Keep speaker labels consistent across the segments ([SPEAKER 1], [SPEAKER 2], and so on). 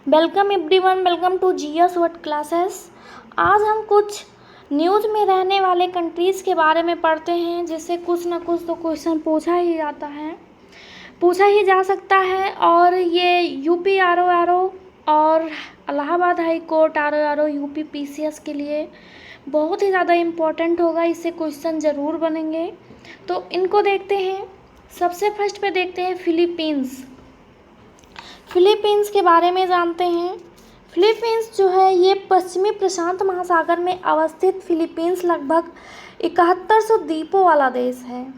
[SPEAKER 1] Welcome everyone, welcome to GS word classes. आज हम कुछ न्यूज़ में रहने वाले कंट्रीज़ के बारे में पढ़ते हैं, जिससे कुछ ना कुछ तो क्वेश्चन पूछा ही जा सकता है। और ये यूपी आरओ और Allahabad high court RO UP PCS के लिए बहुत ही ज़्यादा इम्पोर्टेंट होगा, इससे क्वेश्चन ज़रूर बनेंगे। तो इनको देखते हैं। सबसे फर्स्ट पे देखते हैं फिलीपींस के बारे में जानते हैं। फिलीपींस जो है ये पश्चिमी प्रशांत महासागर में अवस्थित फिलीपींस लगभग 7100 द्वीपों वाला देश है।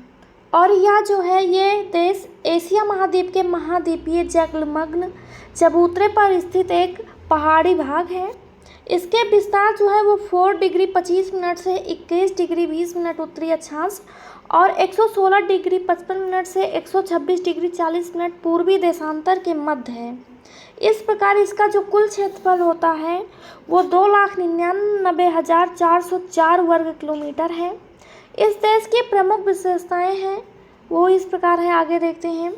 [SPEAKER 1] और यह जो है ये देश एशिया महाद्वीप के महाद्वीपीय जलमग्न चबूतरे पर स्थित एक पहाड़ी भाग है। इसके विस्तार जो है वो 4 डिग्री 25 मिनट से 21 डिग्री 20 मिनट उत्तरी अक्षांश और 116 डिग्री 55 मिनट से 126 डिग्री 40 मिनट पूर्वी देशांतर के मध्य है। इस प्रकार इसका जो कुल क्षेत्रफल होता है वो 2,99,404 वर्ग किलोमीटर है। इस देश की प्रमुख विशेषताएं हैं वो इस प्रकार है, आगे देखते हैं।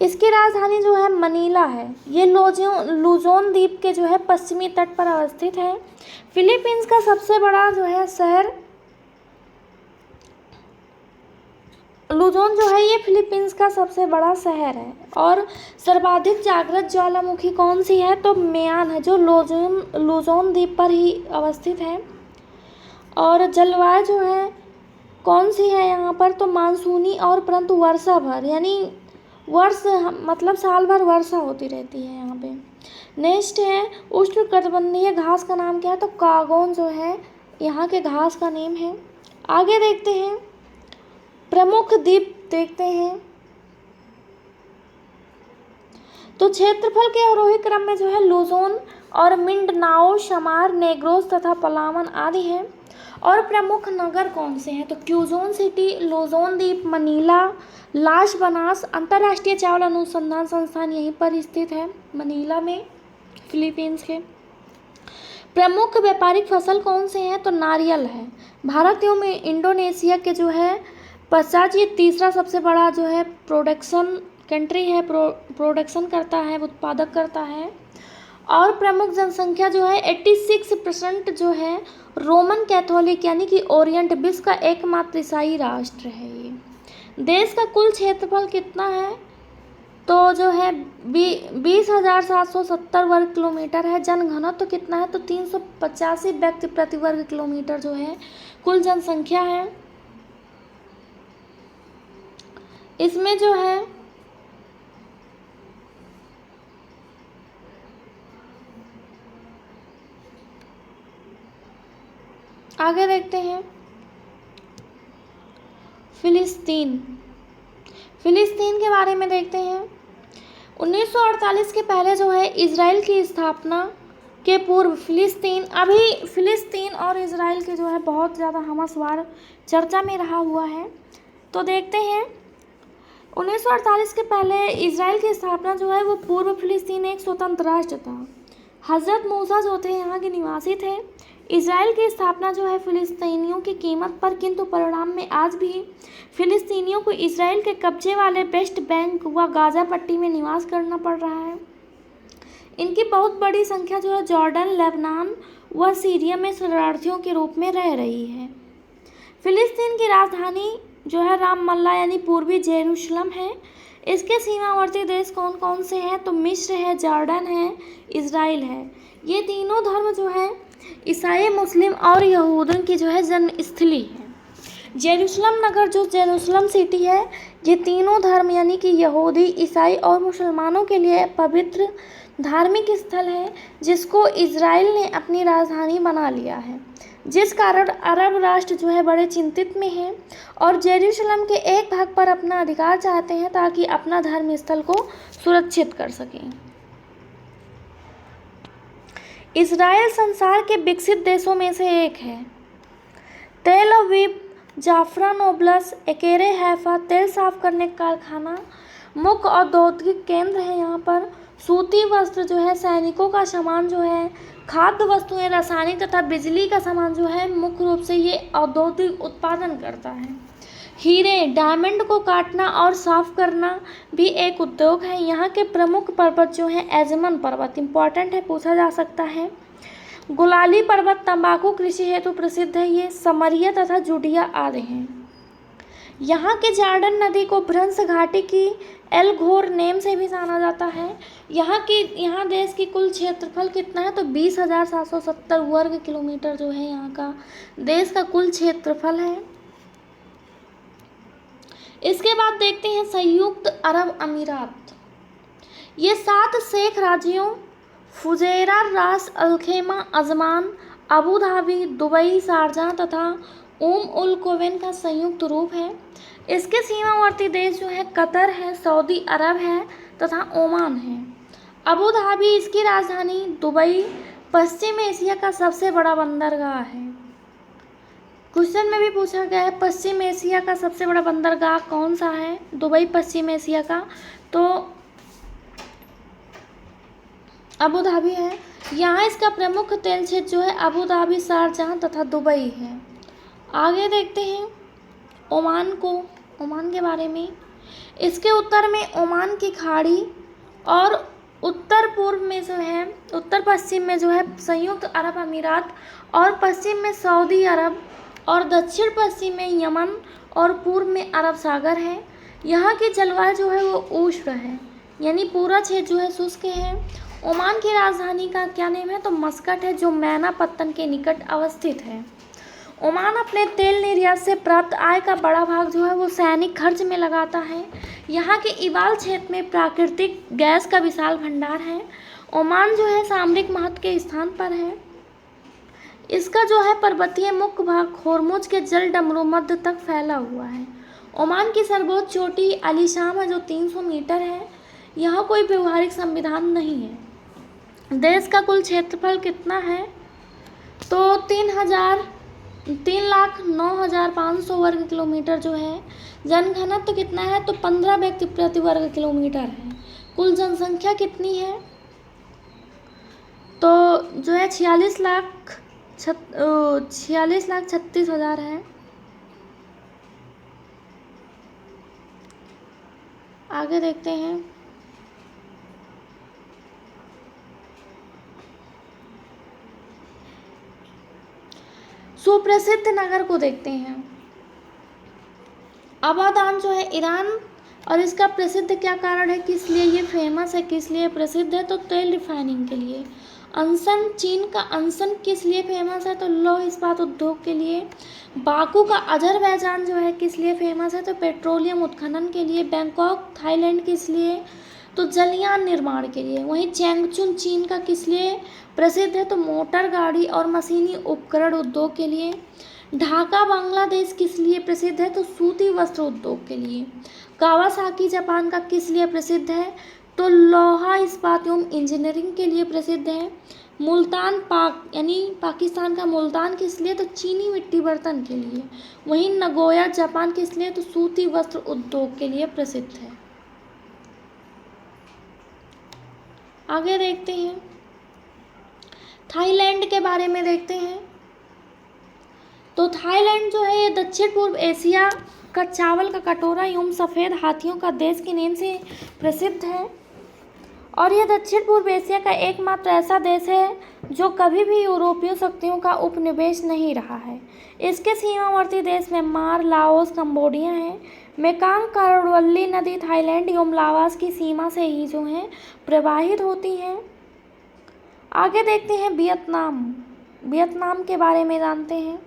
[SPEAKER 1] इसकी राजधानी जो है मनीला है। ये लुजोन द्वीप के जो है पश्चिमी तट पर अवस्थित है। फिलीपींस का सबसे बड़ा जो है शहर लुजोन जो है ये फिलीपींस का सबसे बड़ा शहर है। और सर्वाधिक जागृत ज्वालामुखी कौन सी है, तो मेयान है, जो लुजोन द्वीप पर ही अवस्थित है। और जलवायु जो है कौन सी है यहाँ पर, तो मानसूनी और परंतु वर्षा भर, यानी मतलब साल भर वर्षा होती रहती है यहाँ पे। नेक्स्ट है उष्णकटिबंधीय घास का नाम क्या है, तो कागोन जो है यहाँ के घास का नेम है। आगे देखते हैं, प्रमुख द्वीप देखते हैं। तो क्षेत्रफल के आरोही क्रम में जो है लुजोन और मिंडनाओ, शमार, नेग्रोस तथा पलावन आदि हैं। और प्रमुख नगर कौन से हैं, तो क्यूजोन सिटी, लुजोन द्वीप, मनीला, लास बनास। अंतर्राष्ट्रीय चावल अनुसंधान संस्थान यहीं पर स्थित है, मनीला में, फिलीपींस के। प्रमुख व्यापारिक फसल कौन से हैं, तो नारियल है। भारत एवं इंडोनेशिया के जो है पश्चात ये तीसरा सबसे बड़ा जो है प्रोडक्शन कंट्री है, प्रोडक्शन करता है, उत्पादक करता है। और प्रमुख जनसंख्या जो है 86% जो है रोमन कैथोलिक यानी कि ओरिएंट, विश्व का एकमात्र ईसाई राष्ट्र है ये। देश का कुल क्षेत्रफल कितना है, तो जो है 20,770 वर्ग किलोमीटर है। जनघनत्व तो कितना है, तो 385 व्यक्ति प्रति वर्ग किलोमीटर जो है कुल जनसंख्या है। इसमें जो है आगे देखते हैं फिलिस्तीन के बारे में देखते हैं। 1948 के पहले जो है इजराइल की स्थापना के पूर्व फिलिस्तीन और इजराइल के जो है बहुत ज़्यादा हमसवार चर्चा में रहा हुआ है। तो देखते हैं 1948 के पहले इजराइल की स्थापना जो है वो पूर्व फिलिस्तीन एक स्वतंत्र राष्ट्र था। हज़रत मूसा जो थे यहाँ के निवासी थे। इजराइल की स्थापना जो है फिलिस्तीनियों की कीमत पर, किंतु परिणाम में आज भी फिलिस्तीनियों को इजराइल के कब्जे वाले वेस्ट बैंक व गाजा पट्टी में निवास करना पड़ रहा है। इनकी बहुत बड़ी संख्या जो है जॉर्डन, लेबनान व सीरिया में शरणार्थियों के रूप में रह रही है। फिलिस्तीन की राजधानी जो है रामल्ला यानी पूर्वी जेरूशलम है। इसके सीमावर्ती देश कौन कौन से हैं, तो मिस्र है, जॉर्डन है, इजराइल है। ये तीनों धर्म जो है ईसाई, मुस्लिम और यहूदियों की जो है जन्मस्थली है। जेरूशलम नगर जो जेरूशलम सिटी है ये तीनों धर्म यानी कि यहूदी, ईसाई और मुसलमानों के लिए पवित्र धार्मिक स्थल है, जिसको इजराइल ने अपनी राजधानी बना लिया है, जिस कारण अरब राष्ट्र जो है बड़े चिंतित में हैं और जेरूशलम के एक भाग पर अपना अधिकार चाहते हैं ताकि अपना धर्म स्थल को सुरक्षित कर सकें। इजराइल संसार के विकसित देशों में से एक है। तेल अवीव, जाफरान ओब्लस, एकेरे, हैफा तेल साफ करने का कारखाना मुख्य औद्योगिक केंद्र है। यहाँ पर सूती वस्त्र जो है, सैनिकों का सामान जो है, खाद्य वस्तुएं, रासायनिक तथा बिजली का सामान जो है मुख्य रूप से ये औद्योगिक उत्पादन करता है। हीरे डायमंड को काटना और साफ करना भी एक उद्योग है। यहाँ के प्रमुख पर्वत जो है एजमन पर्वत, इंपॉर्टेंट है, पूछा जा सकता है। गुलाली पर्वत तंबाकू कृषि हेतु प्रसिद्ध है। ये समरिया तथा जुडिया आदि हैं। यहाँ के जार्डन नदी को भ्रंश घाटी की एल घोर नेम से भी जाना जाता है। यहाँ देश की कुल क्षेत्रफल कितना है तो 20,770 वर्ग किलोमीटर जो है यहाँ का देश का कुल क्षेत्रफल है। इसके बाद देखते हैं संयुक्त अरब अमीरात। ये 7 शेख राज्यों Fujairah, Ras Al Khaimah, Ajman, Abu Dhabi, Dubai, Sharjah तथा उल कुवैत का संयुक्त रूप है। इसके सीमावर्ती देश जो है कतर है, सऊदी अरब है तथा ओमान है। अबू धाबी इसकी राजधानी, दुबई पश्चिम एशिया का सबसे बड़ा बंदरगाह है। क्वेश्चन में भी पूछा गया है पश्चिम एशिया का सबसे बड़ा बंदरगाह कौन सा है, दुबई पश्चिम एशिया का, तो अबू धाबी है। यहाँ इसका प्रमुख तेल क्षेत्र जो है अबू धाबी, शारजाह तथा दुबई है। आगे देखते हैं ओमान के बारे में। इसके उत्तर में ओमान की खाड़ी और उत्तर पूर्व में जो है, उत्तर पश्चिम में जो है संयुक्त अरब अमीरात और पश्चिम में सऊदी अरब और दक्षिण पश्चिम में यमन और पूर्व में अरब सागर है। यहाँ की जलवायु जो है वो उष्ण है, यानी पूरा क्षेत्र जो है शुष्क है। ओमान की राजधानी का क्या नाम है तो मस्कट है, जो मैना पत्तन के निकट अवस्थित है। ओमान अपने तेल निर्यात से प्राप्त आय का बड़ा भाग जो है वो सैनिक खर्च में लगाता है। यहाँ के इबाल क्षेत्र में प्राकृतिक गैस का विशाल भंडार है। ओमान जो है सामरिक महत्व के स्थान पर है। इसका जो है पर्वतीय मुख्य भाग होर्मुज के जल डमरू मध्य तक फैला हुआ है। ओमान की सर्वोच्च चोटी अलीशाम है जो 300 मीटर है। यहाँ कोई व्यवहारिक संविधान नहीं है। देश का कुल क्षेत्रफल कितना है तो 3,09,500 वर्ग किलोमीटर जो है। जनघनत्व कितना है तो 15 व्यक्ति प्रति वर्ग किलोमीटर है। कुल जनसंख्या कितनी है तो जो है 46,36,000 है। आगे देखते हैं सुप्रसिद्ध नगर को देखते हैं। आबादान जो है ईरान, और इसका प्रसिद्ध क्या कारण है, किस लिए ये फेमस है, किस लिए प्रसिद्ध है तो तेल रिफाइनिंग के लिए। अनसन, चीन का अनसन किस लिए फेमस है तो लौह इस्पात उद्योग के लिए। बाकू का अजरबैजान जो है किस लिए फेमस है तो पेट्रोलियम उत्खनन के लिए। बैंकॉक थाईलैंड किस लिए तो जलयान निर्माण के लिए। वहीं चैंगचुन चीन का किस लिए प्रसिद्ध है तो मोटर गाड़ी और मशीनी उपकरण उद्योग के लिए। ढाका बांग्लादेश किस लिए प्रसिद्ध है तो सूती वस्त्र उद्योग के लिए। कावासाकी जापान का किस लिए प्रसिद्ध है तो लोहा इस्पात एवं इंजीनियरिंग के लिए प्रसिद्ध है। मुल्तान यानी पाकिस्तान का मुल्तान किस लिए तो चीनी मिट्टी बर्तन के लिए। वहीं नगोया जापान किस लिए तो सूती वस्त्र उद्योग के लिए प्रसिद्ध है। आगे देखते हैं थाईलैंड के बारे में देखते हैं। तो थाईलैंड जो है ये दक्षिण पूर्व एशिया का चावल का कटोरा एवं सफ़ेद हाथियों का देश के नाम से प्रसिद्ध है। और यह दक्षिण पूर्व एशिया का एकमात्र ऐसा देश है जो कभी भी यूरोपीय शक्तियों का उपनिवेश नहीं रहा है। इसके सीमावर्ती देश म्यांमार, लाओस, कंबोडिया हैं। मेकांग करवल्ली नदी थाईलैंड एवं लाओस की सीमा से ही जो है प्रवाहित होती हैं। आगे देखते हैं वियतनाम के बारे में जानते हैं।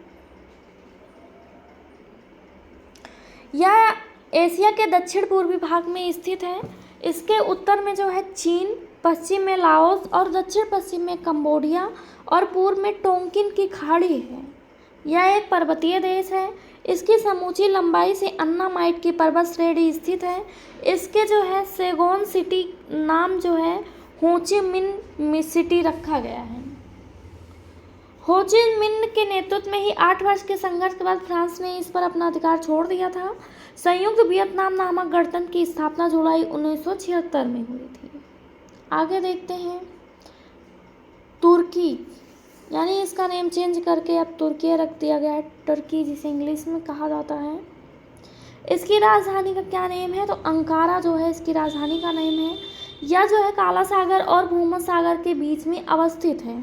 [SPEAKER 1] यह एशिया के दक्षिण पूर्वी भाग में स्थित है। इसके उत्तर में जो है चीन, पश्चिम में लाओस और दक्षिण पश्चिम में कंबोडिया और पूर्व में टोंकिन की खाड़ी है। यह एक पर्वतीय देश है। इसकी समूची लंबाई से अन्नामाइट की पर्वत श्रेणी स्थित है। इसके जो है सेगोन सिटी नाम जो है हो ची मिन्ह सिटी रखा गया है। हो ची मिन्ह के नेतृत्व में ही 8 वर्ष के संघर्ष के बाद फ्रांस ने इस पर अपना अधिकार छोड़ दिया था। संयुक्त वियतनाम नामक गणतंत्र की स्थापना जुलाई 1976 में हुई थी। आगे देखते हैं तुर्की, यानी इसका नेम चेंज करके अब तुर्की रख दिया गया है, टर्की जिसे इंग्लिश में कहा जाता है। इसकी राजधानी का क्या नेम है, तो अंकारा जो है इसकी राजधानी का नेम है। यह जो है काला सागर और भूमध्य सागर के बीच में अवस्थित है।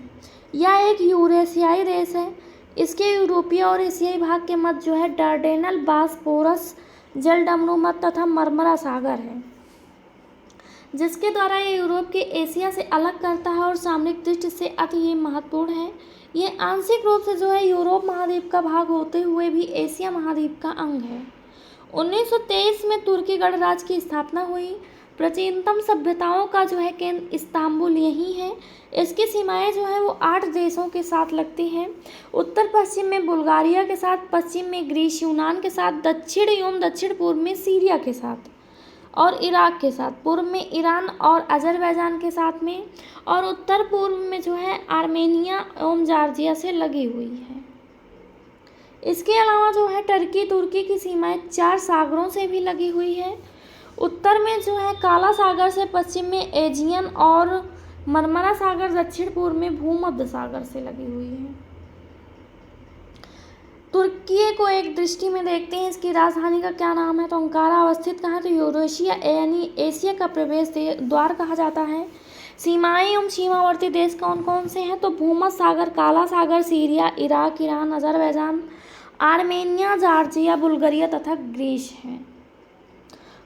[SPEAKER 1] यह एक यूरेशियाई देश है। इसके यूरोपीय और एशियाई भाग के मध्य जो है डार्डेनल, बास्पोरस जलडमरू मध्य तथा मरमरा सागर है, जिसके द्वारा ये यूरोप के एशिया से अलग करता है और सामरिक दृष्टि से अति ही महत्वपूर्ण है। ये आंशिक रूप से जो है यूरोप महाद्वीप का भाग होते हुए भी एशिया महाद्वीप का अंग है। 1923 में तुर्की गणराज्य की स्थापना हुई। प्राचीनतम सभ्यताओं का जो है केंद्र इस्तांबुल यही है। इसकी सीमाएं जो है वो 8 देशों के साथ लगती हैं। उत्तर पश्चिम में बुल्गारिया के साथ, पश्चिम में ग्रीस यूनान के साथ, दक्षिण एवं दक्षिण पूर्व में सीरिया के साथ और इराक के साथ, पूर्व में ईरान और अजरबैजान के साथ में, और उत्तर पूर्व में जो है आर्मेनिया एवं जॉर्जिया से लगी हुई है। इसके अलावा जो है तुर्की की सीमाएं 4 सागरों से भी लगी हुई है। उत्तर में जो है काला सागर से, पश्चिम में एजियन और मरमरा सागर, दक्षिण पूर्व में भूमध्य सागर से लगी हुई है। तुर्की को एक दृष्टि में देखते हैं, इसकी राजधानी का क्या नाम है, तो अंकारा अवस्थित कहाँ है, तो यूरेशिया यानी एशिया का प्रवेश द्वार कहा जाता है। सीमाएं एवं सीमावर्ती देश कौन कौन से हैं, तो भूमध्य सागर, काला सागर, Syria, Iraq, Iran, Azerbaijan, Armenia, Georgia, Bulgaria तथा ग्रीस है।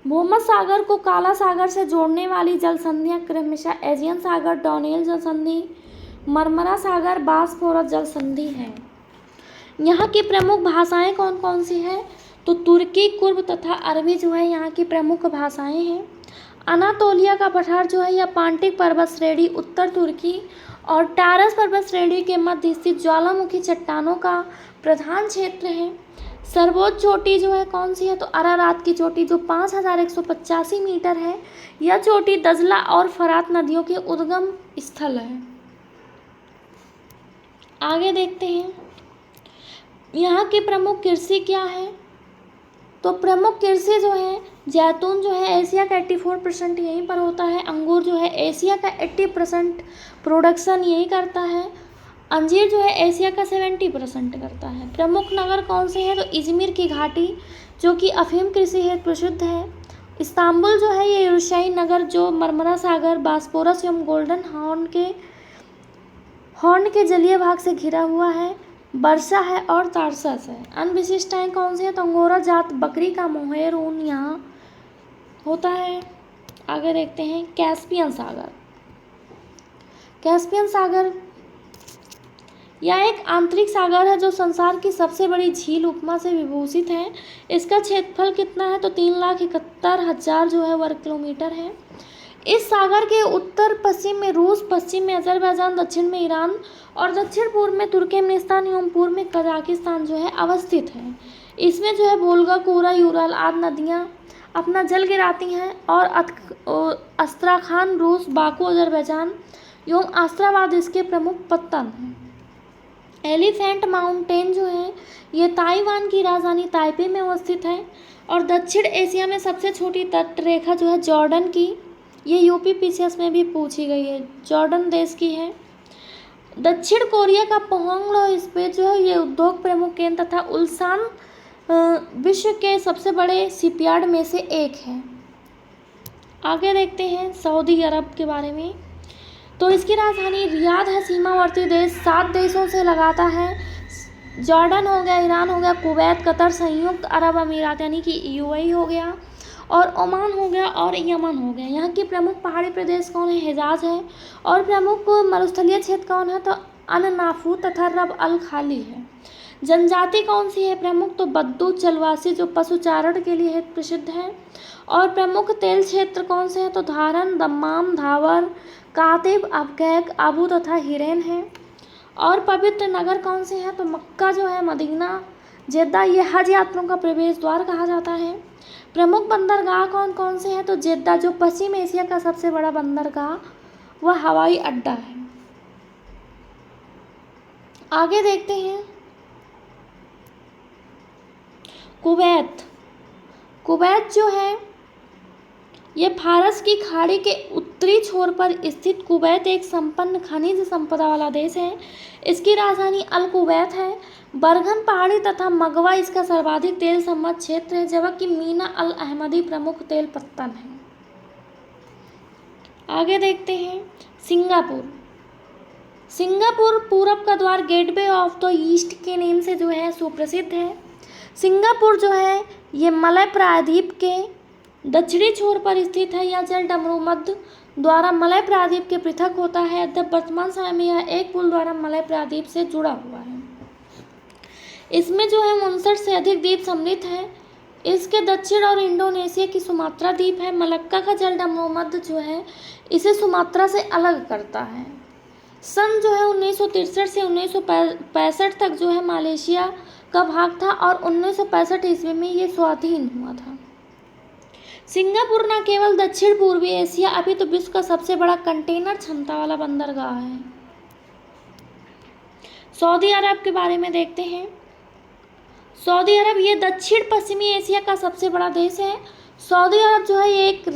[SPEAKER 1] भूमध्य सागर को काला सागर से जोड़ने वाली जल संधियां क्रमशः एजियन सागर, डोनेल जल संधि, मरमरा सागर, बास्फोरस जल संधि है। यहाँ की प्रमुख भाषाएं कौन कौन सी हैं, तो तुर्की, कुर्द तथा अरबी जो है यहाँ की प्रमुख भाषाएं हैं। अनातोलिया का पठार जो है यह पांटिक पर्वत श्रेणी, उत्तर तुर्की और टारस पर्वत श्रेणी के मध्य स्थित ज्वालामुखी चट्टानों का प्रधान क्षेत्र है। सर्वोच्च चोटी जो है कौन सी है, तो अरारात की चोटी जो 5185 मीटर है। यह चोटी दजला और फरात नदियों के उद्गम स्थल है। आगे देखते हैं यहाँ की प्रमुख कृषि क्या है, तो प्रमुख कृषि जो है जैतून जो है एशिया का 84% यहीं पर होता है। अंगूर जो है एशिया का 80% प्रोडक्शन यही करता है। अंजीर जो है एशिया का 70% करता है। प्रमुख नगर कौन से हैं, तो इजमिर की घाटी जो कि अफीम कृषि हेतु प्रसिद्ध है। इस्तांबुल जो है ये यूरोशियाई नगर जो मरमरा सागर, बास्पोरस एवं गोल्डन हॉर्न के जलीय भाग से घिरा हुआ है। वर्षा है और तारसस है। अन्य विशिष्टताएं कौन सी है, तो अंगोरा जात बकरी का मोहेर ऊन यहाँ होता है। आगे देखते हैं कैस्पियन सागर। कैस्पियन सागर यह एक आंतरिक सागर है जो संसार की सबसे बड़ी झील उपमा से विभूषित है। इसका क्षेत्रफल कितना है, तो 3,71,000 जो है वर्ग किलोमीटर है। इस सागर के उत्तर पश्चिम में रूस, पश्चिम में अजरबैजान, दक्षिण में ईरान और दक्षिण पूर्व में तुर्कमेनिस्तान एवं पूर्व में कजाकिस्तान जो है अवस्थित है। इसमें जो है वोल्गा, कोरा, यूरल आदि नदियाँ अपना जल गिराती हैं और अस्त्राखान रूस, बाकू अजरबैजान एवं आस्त्राबाद इसके प्रमुख पत्तन हैं। एलिफेंट माउंटेन जो है ये ताइवान की राजधानी ताइपे में अवस्थित है। और दक्षिण एशिया में सबसे छोटी तटरेखा जो है जॉर्डन की, ये यूपीपीसीएस में भी पूछी गई है, जॉर्डन देश की है। दक्षिण कोरिया का पोहोंग स्पेस जो है ये उद्योग प्रमुख केंद्र तथा उल्सान विश्व के सबसे बड़े शिपयार्ड में से एक है। आगे देखते हैं सऊदी अरब के बारे में, तो इसकी राजधानी रियाद है। सीमावर्ती देश 7 देशों से लगाता है। जॉर्डन हो गया, ईरान हो गया, कुवैत, कतर, संयुक्त अरब अमीरात यानी कि यूएई हो गया, और ओमान हो गया और यमन हो गया। यहाँ की प्रमुख पहाड़ी प्रदेश कौन है, हिजाज है। और प्रमुख मरुस्थलीय क्षेत्र कौन है, तो अन-नाफू तथा रब अल खाली है। जनजाति कौन सी है प्रमुख, तो बद्दू चलवासी जो पशुचारण के लिए प्रसिद्ध है। और प्रमुख तेल क्षेत्र कौन से हैं, तो धारन, दम्माम, धावर, कातिब, अबकैक, आबू तथा हिरेन है। और पवित्र नगर कौन से हैं, तो मक्का जो है, मदीना, जेद्दा ये हज यात्रियों का प्रवेश द्वार कहा जाता है। प्रमुख बंदरगाह कौन कौन से हैं, तो जेद्दा जो पश्चिम एशिया का सबसे बड़ा बंदरगाह वह हवाई अड्डा है। आगे देखते हैं कुवैत। कुवैत जो है ये फारस की खाड़ी के उत्तरी छोर पर स्थित कुवैत एक संपन्न खनिज संपदा वाला देश है। इसकी राजधानी अल कुवैत है। बरगन पहाड़ी तथा मगवा इसका सर्वाधिक तेल समृद्ध क्षेत्र है, जबकि मीना अल अहमदी प्रमुख तेल पत्तन है। आगे देखते हैं सिंगापुर। सिंगापुर पूरब का द्वार, गेटवे ऑफ द ईस्ट के नाम से जो है सुप्रसिद्ध है। सिंगापुर जो है ये मलय प्रायद्वीप के दक्षिणी छोर पर स्थित है। यह जल डमरूमध्य द्वारा मलय प्रायद्वीप के पृथक होता है। यद्यपि वर्तमान समय में यह एक पुल द्वारा मलय प्रायद्वीप से जुड़ा हुआ है। इसमें जो है 59 से अधिक द्वीप सम्मिलित है। इसके दक्षिण और इंडोनेशिया की सुमात्रा द्वीप है। मलक्का का जल डमरूमध्य जो है इसे सुमात्रा से अलग करता है। सन जो है 1963 से 1965 तक जो है मलेशिया का भाग था और 1965 ईस्वी में ये स्वाधीन हुआ था। सिंगापुर न केवल दक्षिण पूर्वी एशिया अपितु विश्व का सबसे बड़ा कंटेनर क्षमता वाला बंदरगाह है। सऊदी अरब के बारे में देखते हैं। सऊदी अरब ये दक्षिण पश्चिमी एशिया का सबसे बड़ा देश है। सऊदी अरब जो है ये एक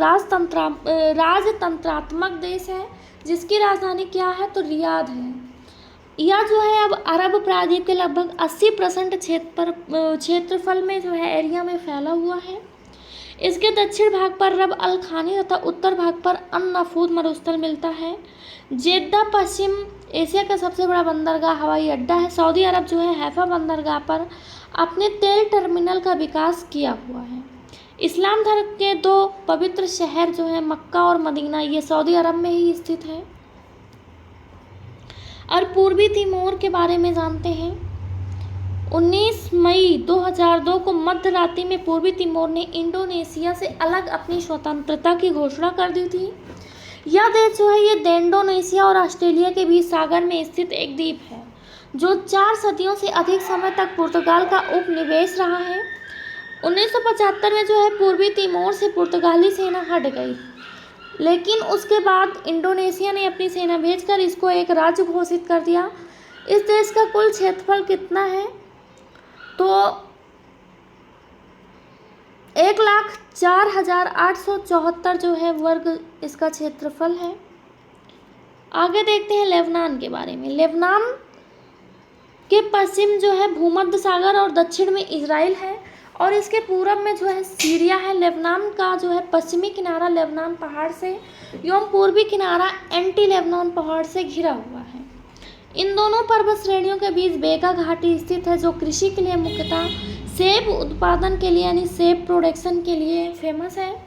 [SPEAKER 1] राजतंत्रात्मक देश है, जिसकी राजधानी क्या है तो रियाद है। यह जो है अब अरब प्रायद्वीप के लगभग 80% क्षेत्रफल में जो है एरिया में फैला हुआ है। इसके दक्षिण भाग पर रब अल खानी तथा उत्तर भाग पर अन नफूद मरुस्थल मिलता है। जेद्दा पश्चिम एशिया का सबसे बड़ा बंदरगाह हवाई अड्डा है। सऊदी अरब जो है हैफा बंदरगाह पर अपने तेल टर्मिनल का विकास किया हुआ है। इस्लाम धर्म के 2 पवित्र शहर जो है मक्का और मदीना, ये सऊदी अरब में ही स्थित है। और पूर्वी तिमोर के बारे में जानते हैं। 19 मई 2002 को मध्य रात्रि में पूर्वी तिमोर ने इंडोनेशिया से अलग अपनी स्वतंत्रता की घोषणा कर दी थी। यह देश जो है ये इंडोनेशिया और ऑस्ट्रेलिया के बीच सागर में स्थित एक द्वीप है, जो 4 सदियों से अधिक समय तक पुर्तगाल का उपनिवेश रहा है। 1975 में जो है पूर्वी तिमोर से पुर्तगाली सेना हट गई, लेकिन उसके बाद इंडोनेशिया ने अपनी सेना भेजकर इसको एक राज्य घोषित कर दिया। इस देश का कुल क्षेत्रफल कितना है तो 1,04,874 जो है वर्ग इसका क्षेत्रफल है। आगे देखते हैं लेबनान के बारे में। लेबनान के पश्चिम जो है भूमध्य सागर और दक्षिण में इजराइल है और इसके पूरब में जो है सीरिया है। लेबनान का जो है पश्चिमी किनारा लेबनान पहाड़ से एवं पूर्वी किनारा एंटी लेबनान पहाड़ से घिरा हुआ है। इन दोनों पर्वत श्रेणियों के बीच बेका घाटी स्थित है, जो कृषि के लिए मुख्यतः सेब उत्पादन के लिए यानी सेब प्रोडक्शन के लिए फेमस है।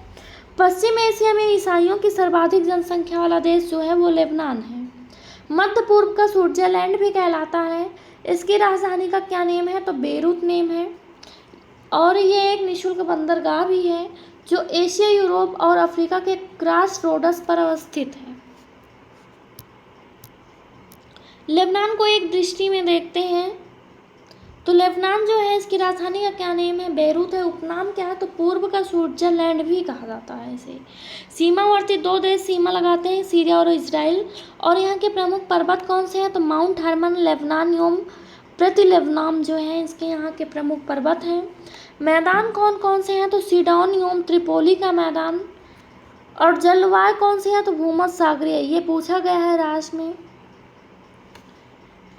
[SPEAKER 1] पश्चिम एशिया में ईसाइयों की सर्वाधिक जनसंख्या वाला देश जो है वो लेबनान है। मध्य पूर्व का स्विट्जरलैंड भी कहलाता है। इसकी राजधानी का क्या नेम है तो बेरूत नेम है और ये एक निःशुल्क बंदरगाह भी है, जो एशिया, यूरोप और अफ्रीका के क्रॉस रोड्स पर अवस्थित है। लेबनान को एक दृष्टि में देखते हैं तो लेबनान जो है इसकी राजधानी का क्या नेम है बेरूत है। उपनाम क्या है तो पूर्व का स्विट्जरलैंड भी कहा जाता है इसे। सीमावर्ती 2 देश सीमा लगाते हैं, सीरिया और इजराइल। और यहाँ के प्रमुख पर्वत कौन से हैं तो माउंट हर्मन, लेबनान एवं प्रति लेबनान जो है इसके यहाँ के प्रमुख पर्वत हैं। मैदान कौन कौन से हैं तो सीडोन एवं त्रिपोली का मैदान। और जलवायु कौन सी है तो भूमध्य सागरीय, ये पूछा गया है राष्ट्र में।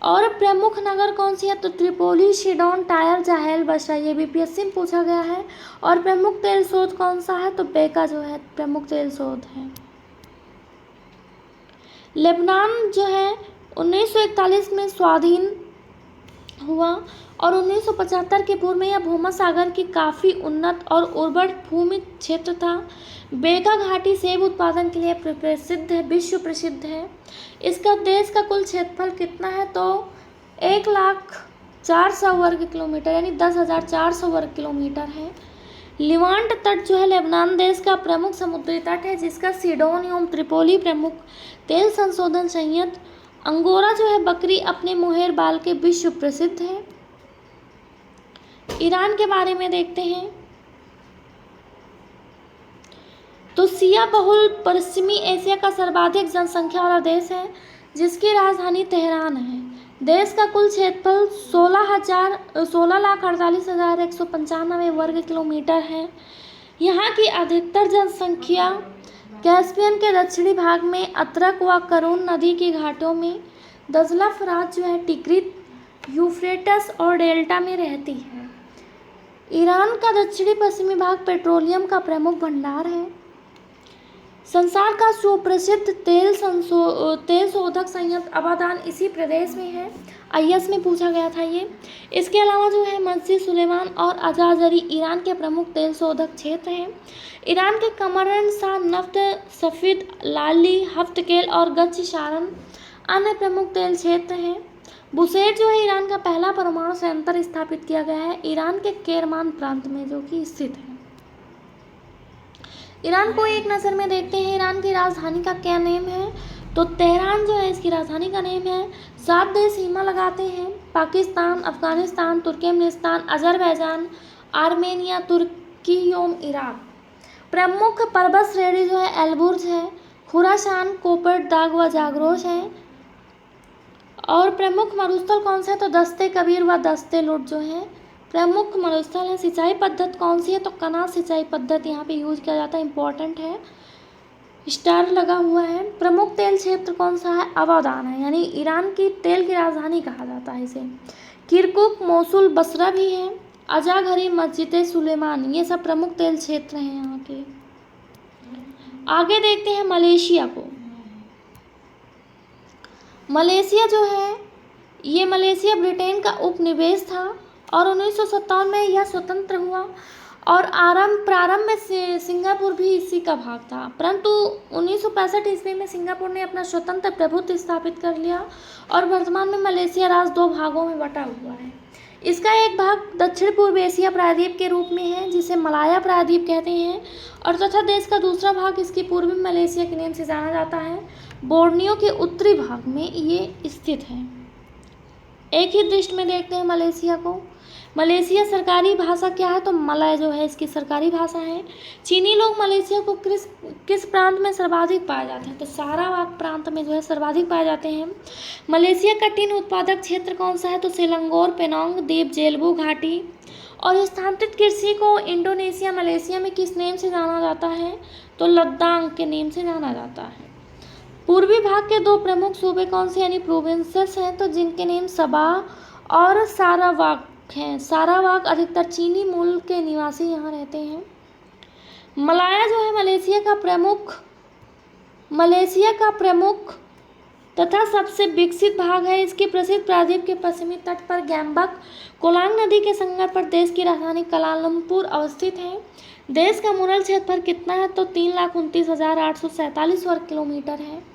[SPEAKER 1] और प्रमुख नगर कौन सी है तो त्रिपोली, सीडोन, टायर, जाहेल, बसरा, ये बीपीएससी में पूछा गया है। और प्रमुख तेल स्रोत कौन सा है तो बेका जो है प्रमुख तेल स्रोत है। लेबनान जो है 1941 में स्वाधीन हुआ और 1975 के पूर्व में यह भूमध्य सागर की काफ़ी उन्नत और उर्वर भूमि क्षेत्र था। बेका घाटी सेब उत्पादन के लिए प्रसिद्ध है, विश्व प्रसिद्ध है। इसका देश का कुल क्षेत्रफल कितना है तो 1,04,000 वर्ग किलोमीटर यानी 10,400 वर्ग किलोमीटर है। लिवांट तट जो है लेबनान देश का प्रमुख समुद्री तट है, जिसका सीडोन एवं त्रिपोली प्रमुख तेल संशोधन संयंत्र। अंगोरा जो है बकरी अपने मोहेर बाल के विश्व प्रसिद्ध है। ईरान के बारे में देखते हैं तो शिया बहुल पश्चिमी एशिया का सर्वाधिक जनसंख्या वाला देश है, जिसकी राजधानी तेहरान है। देश का कुल क्षेत्रफल 16,48,195 वर्ग किलोमीटर है। यहाँ की अधिकतर जनसंख्या कैस्पियन के दक्षिणी भाग में अतरक व करून नदी के घाटों में, दजला, फरात जो है, टिग्रिस, यूफ्रेटस और डेल्टा में रहती है। ईरान का दक्षिणी पश्चिमी भाग पेट्रोलियम का प्रमुख भंडार है। संसार का सुप्रसिद्ध तेल शोधक संयंत्र अबादान इसी प्रदेश में है। आईएएस में पूछा गया था ये। इसके अलावा जो है मस्जिद सुलेमान और अजाजरी ईरान के प्रमुख तेल शोधक क्षेत्र हैं। ईरान के कमरन शाह, नफ्त, सफ़ीद, लाली, हफ्तकेल और गच्छ शारन अन्य प्रमुख तेल क्षेत्र हैं। बुशेर जो है ईरान का पहला परमाणु संयंत्र स्थापित किया गया है ईरान के केरमान प्रांत में, जो कि स्थित है। ईरान को एक नज़र में देखते हैं। ईरान की राजधानी का क्या नेम है? तो तेहरान जो है इसकी राजधानी का नेम है। 7 देश सीमा लगाते हैं: Pakistan, Afghanistan, Turkmenistan, Azerbaijan, Armenia, तुर्कियोम, इराक। प्रमुख पर्वत श्रेणी जो है एलबुर्ज है, खुरासान, कोपर, दाग व जागरोश है। और प्रमुख मरुस्थल कौन सा है? तो दस्ते कबीर व दस्ते लुट जो है प्रमुख मरुस्थल है। सिंचाई पद्धति कौन सी है? तो कनात सिंचाई पद्धति यहाँ पे यूज किया जाता है, इंपॉर्टेंट है, स्टार लगा हुआ है। प्रमुख तेल क्षेत्र कौन सा है? अबादान है, यानी ईरान की तेल की राजधानी कहा जाता है इसे। किरकुक, मोसुल, बसरा भी है, अजाघरी, मस्जिद सुलेमान, ये सब प्रमुख तेल क्षेत्र हैं यहाँ के। आगे देखते हैं मलेशिया को। मलेशिया जो है ये मलेशिया ब्रिटेन का उपनिवेश था और 1957 में यह स्वतंत्र हुआ और प्रारंभ में सिंगापुर भी इसी का भाग था, परंतु 1965 ईस्वी में सिंगापुर ने अपना स्वतंत्र प्रभुत्व स्थापित कर लिया और वर्तमान में मलेशिया राज्य 2 भागों में बटा हुआ है। इसका एक भाग दक्षिण पूर्व एशिया प्रायद्वीप के रूप में है जिसे मलाया प्रायद्वीप कहते हैं, और तथा देश का दूसरा भाग इसकी पूर्वी मलेशिया के नाम से जाना जाता है। बोर्नियो के उत्तरी भाग में ये स्थित है। एक ही दृष्टि में देखते हैं मलेशिया को। मलेशिया सरकारी भाषा क्या है? तो मलय जो है इसकी सरकारी भाषा है। चीनी लोग मलेशिया को किस प्रांत में सर्वाधिक पाए जाते हैं? तो सारावाक प्रांत में जो है सर्वाधिक पाए जाते हैं। मलेशिया का टिन उत्पादक क्षेत्र कौन सा है? तो सेलंगोर, पेनोंग द्वीप, जेलबू घाटी। और स्थानांतरित कृषि को इंडोनेशिया, मलेशिया में किस नेम से जाना जाता है? तो लद्दाख के नेम से जाना जाता है। पूर्वी भाग के 2 प्रमुख सूबे कौन से यानी प्रोविंसेस हैं? तो जिनके नेम सबा और सारावाक हैं। सारावाक अधिकतर चीनी मूल के निवासी यहाँ रहते हैं। मलाया जो है मलेशिया का प्रमुख तथा सबसे विकसित भाग है। इसके प्रसिद्ध प्रायद्वीप के पश्चिमी तट पर गैम्बक कोलांग नदी के संगम पर देश की राजधानी कुआलालंपुर अवस्थित है। देश का मूल क्षेत्रफल कितना है? तो 3,29,847 वर्ग किलोमीटर है।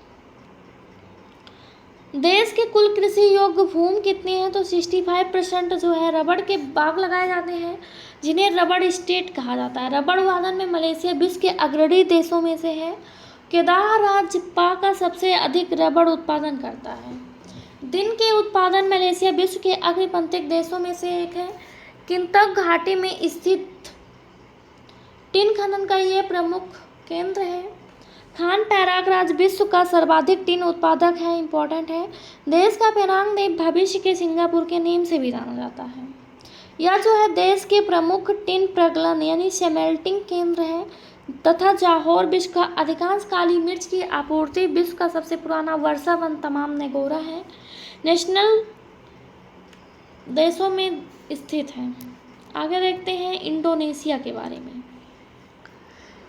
[SPEAKER 1] देश के कुल कृषि योग्य भूमि कितनी है? तो 65% जो है रबड़ के बाग लगाए जाते हैं जिन्हें रबड़ स्टेट कहा जाता है। रबड़ उत्पादन में मलेशिया विश्व के अग्रणी देशों में से है। केदार राज्य पा का सबसे अधिक रबड़ उत्पादन करता है। दिन के उत्पादन मलेशिया विश्व के अग्रपंथी देशों में से एक है। किंतक घाटी में स्थित टिन खनन का ये प्रमुख केंद्र है। खान पैराग राज्य विश्व का सर्वाधिक टिन उत्पादक है, इंपॉर्टेंट है। देश का पेनांग द्वीप भविष्य के सिंगापुर के नाम से भी जाना जाता है। यह जो है देश के प्रमुख टिन प्रगलन यानी स्मेल्टिंग केंद्र है तथा जाहौर विश्व का अधिकांश काली मिर्च की आपूर्ति। विश्व का सबसे पुराना वर्षा वन तमाम नेगोरा है, नेशनल देशों में स्थित है। आगे देखते हैं इंडोनेशिया के बारे में।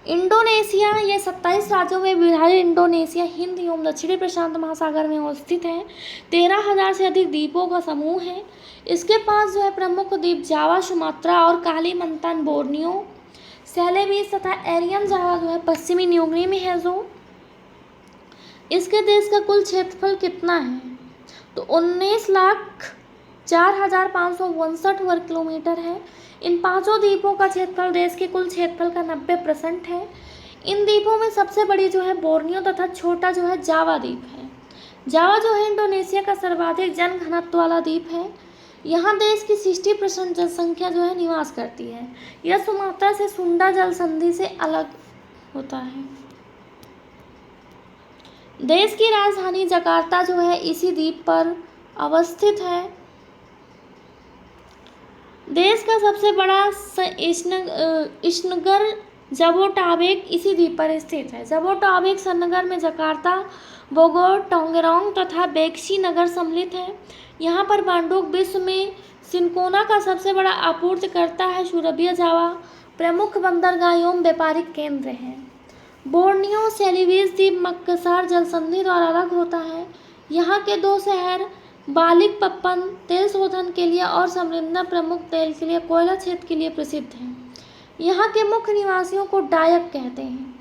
[SPEAKER 1] इंडोनेशिया ये 27 राज्यों में विभाजित इंडोनेशिया हिंद एवं दक्षिणी प्रशांत महासागर में अवस्थित है। 13,000 से अधिक द्वीपों का समूह है। इसके पास जो है प्रमुख द्वीप जावा, सुमात्रा और कालीमंतान, बोर्नियो, सेलेबीस तथा एरियन जावा जो है पश्चिमी न्यूगिनी में है। जो इसके देश का कुल क्षेत्रफल कितना है? तो 19,04,559 वर्ग किलोमीटर है। इन 5 द्वीपों का क्षेत्रफल देश के कुल क्षेत्रफल का 90% है। इन द्वीपों में सबसे बड़ी जो है बोर्नियो तथा छोटा जो है जावा द्वीप है। जावा जो है इंडोनेशिया का सर्वाधिक जनघनत्व वाला द्वीप है। यहाँ देश की 60% जनसंख्या जो है निवास करती है। यह सुमात्रा से सुंडा जल संधि से अलग होता है। देश की राजधानी जकार्ता जो है इसी द्वीप पर अवस्थित है। देश का सबसे बड़ा ईस्टनगर जबोटाबेक इसी द्वीप पर स्थित है। जबोटाबेक सन्नगर में जकार्ता, बोगोर, टोंगेरोंग तथा बेक्सी नगर सम्मिलित है। यहाँ पर बांडुक विश्व में सिनकोना का सबसे बड़ा आपूर्तिकर्ता है। सूरबिया जावा प्रमुख बंदरगाह एवं व्यापारिक केंद्र है। बोर्नियो सेलिविस द्वीप मक्कसार जलसंधि द्वारा अलग होता है। यहाँ के दो शहर बालिकपप्पन तेल शोधन के लिए और समरिंदा प्रमुख तेल के लिए कोयला क्षेत्र के लिए प्रसिद्ध हैं। यहाँ के मुख्य निवासियों को डायक कहते हैं।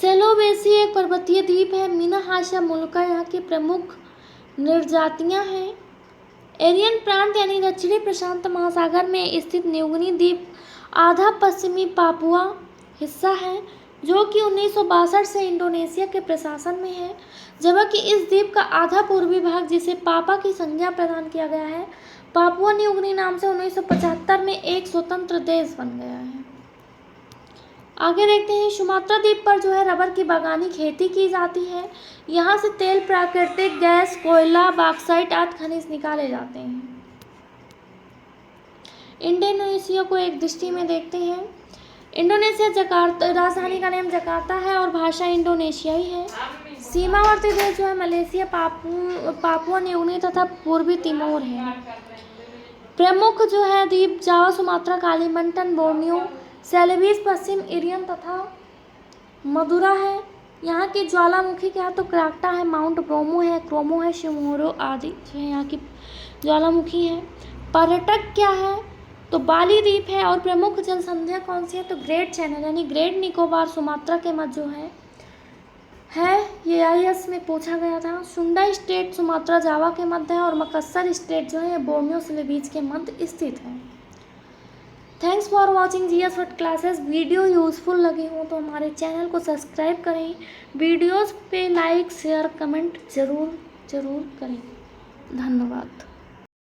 [SPEAKER 1] सेलोवेसी एक पर्वतीय द्वीप है। मीनाहाशा मुल्का यहाँ की प्रमुख निर्जातियाँ हैं। एरियन प्रांत यानी दक्षिणी प्रशांत महासागर में स्थित न्यूगिनी द्वीप आधा पश्चिमी पापुआ हिस्सा है, जो कि 1962 से इंडोनेशिया के प्रशासन में है, जबकि इस द्वीप का आधा पूर्वी भाग, जिसे पापा की संज्ञा प्रदान किया गया है, पापुआ न्यूगिनी नाम से 1975 में एक स्वतंत्र देश बन गया है। आगे देखते हैं, सुमात्रा द्वीप पर जो है रबर की बागानी खेती की जाती है। यहाँ से तेल, प्राकृतिक गैस, कोयला, बॉक्साइट आदि खनिज निकाले जाते हैं। इंडोनेशिया को एक दृष्टि में देखते हैं। इंडोनेशिया जकार्ता, राजधानी का नाम जकार्ता है और भाषा इंडोनेशियाई है। सीमावर्ती देश जो है मलेशिया, पापुआ न्यूगिनी तथा पूर्वी तिमोर है। प्रमुख जो है द्वीप जावा, सुमात्रा, कालीमंटन, बोर्नियो, सेलिविस, पश्चिम इरियन तथा मदुरा है। यहाँ की ज्वालामुखी क्या है तो क्राक्टा है, माउंट ब्रोमो है, क्रोमो है, शिमोरो आदि जो है यहाँ की ज्वालामुखी है। पर्यटक क्या है तो बाली द्वीप है और प्रमुख जलसंधियाँ कौन सी है तो ग्रेट चैनल यानी ग्रेट निकोबार सुमात्रा के मध्य जो है ये IAS में पूछा गया था। सुंडा स्टेट सुमात्रा जावा के मध्य है और मकस्सर स्टेट जो है बोर्नियो सेलिविस के मध्य स्थित है। Thanks for watching GS word classes. Video useful लगी हो तो हमारे चैनल को सब्सक्राइब करें। वीडियोस पे लाइक, शेयर, कमेंट ज़रूर करें। धन्यवाद।